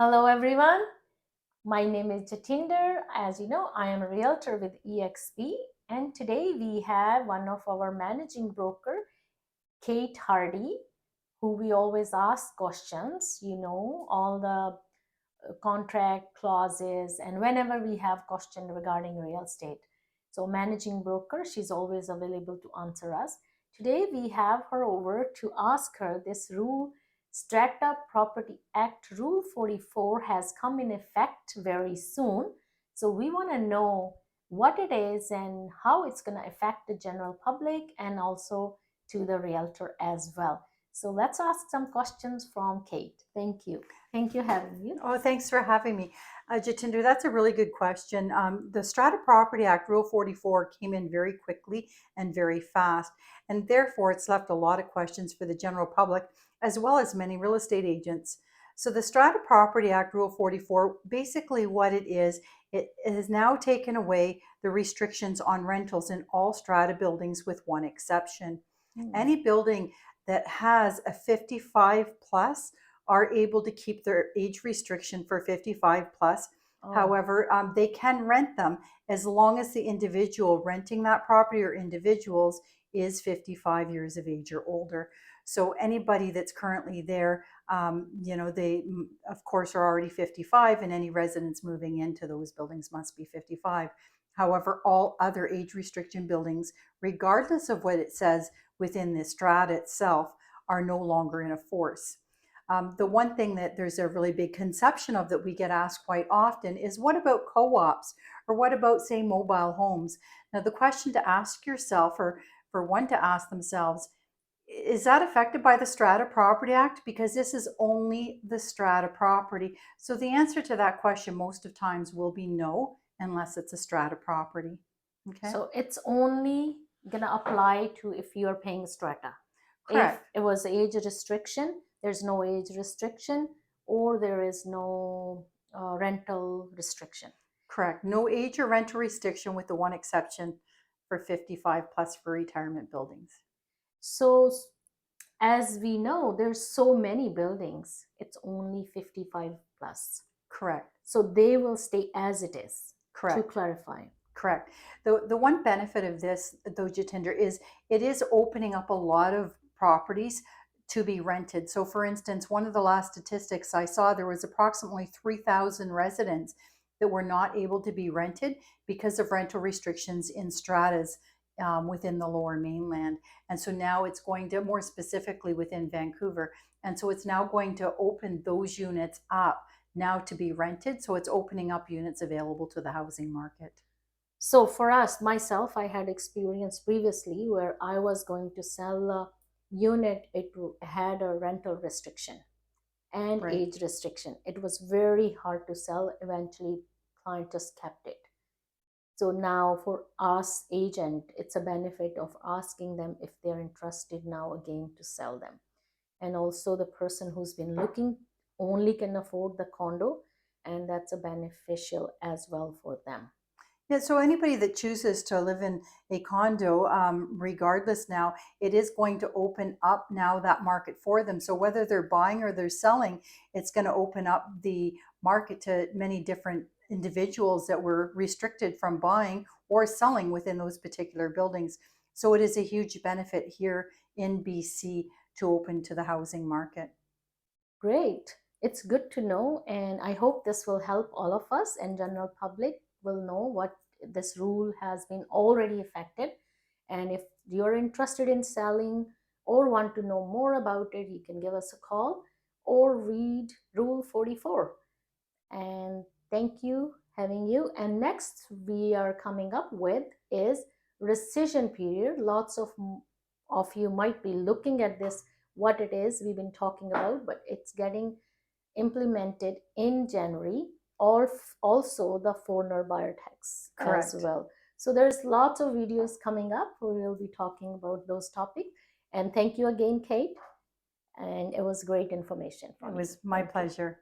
Hello everyone, my name is Jatinder. As you know, I am a realtor with EXP, and today we have one of our managing broker, Kate Hardy, who we always ask questions, all the contract clauses, and whenever we have question regarding real estate. So managing broker, she's always available to answer us. Today we have her over to ask her this rule. Strata Property Act Rule 44 has come in effect very soon. So we want to know what it is and how it's going to affect the general public and also to the realtor as well. So let's ask some questions from Kate. Thank you. Thank you having you. Oh, thanks for having me. Jatinder, that's a really good question. The Strata Property Act, Rule 44, came in very quickly and very fast, and therefore it's left a lot of questions for the general public, as well as many real estate agents. So the Strata Property Act, Rule 44, basically what it has now taken away the restrictions on rentals in all strata buildings with one exception. Any building that has a 55 plus are able to keep their age restriction for 55 plus. Oh. However, they can rent them as long as the individual renting that property or individuals is 55 years of age or older. So anybody that's currently there, they of course are already 55, and any residents moving into those buildings must be 55. However, all other age restriction buildings, regardless of what it says within the strata itself, are no longer in force. The one thing that there's a really big conception of that we get asked quite often is, what about co-ops, or what about, say, mobile homes? Now, the question to ask yourself, or for one to ask themselves, is that affected by the Strata Property Act? Because this is only the strata property. So the answer to that question most of times will be no, unless it's a strata property. Okay. So it's only gonna apply to if you're paying strata. Correct. If it was age restriction, there's no age restriction, or there is no rental restriction. Correct. No age or rental restriction, with the one exception for 55 plus for retirement buildings. So as we know, there's so many buildings, it's only 55 plus. Correct. So they will stay as it is. Correct. To clarify. Correct. The one benefit of this, though, Jatinder, is it is opening up a lot of properties to be rented. So for instance, one of the last statistics I saw, there was approximately 3,000 residents that were not able to be rented because of rental restrictions in stratas within the Lower Mainland. And so now it's going to, more specifically within Vancouver, and so it's now going to open those units up now to be rented. So it's opening up units available to the housing market. So for us, myself, I had experience previously where I was going to sell a unit. It had a rental restriction and Right. age restriction. It was very hard to sell. Eventually, client just kept it. So now for us agent, it's a benefit of asking them if they're interested now again to sell them. And also the person who's been looking only can afford the condo, and that's a beneficial as well for them. Yeah, so anybody that chooses to live in a condo, regardless now, it is going to open up now that market for them. So whether they're buying or they're selling, it's going to open up the market to many different individuals that were restricted from buying or selling within those particular buildings. So it is a huge benefit here in BC to open to the housing market. Great. It's good to know, and I hope this will help all of us, and general public will know what this rule has been already affected. And if you're interested in selling or want to know more about it, you can give us a call or read Rule 44. And thank you having you. And next we are coming up with is rescission period. Lots of you might be looking at this, what it is we've been talking about, but it's getting implemented in January, or also the foreigner buyer tax. Correct. As well. So there's lots of videos coming up where we'll be talking about those topics. And thank you again, Kate. And it was great information. It was my pleasure.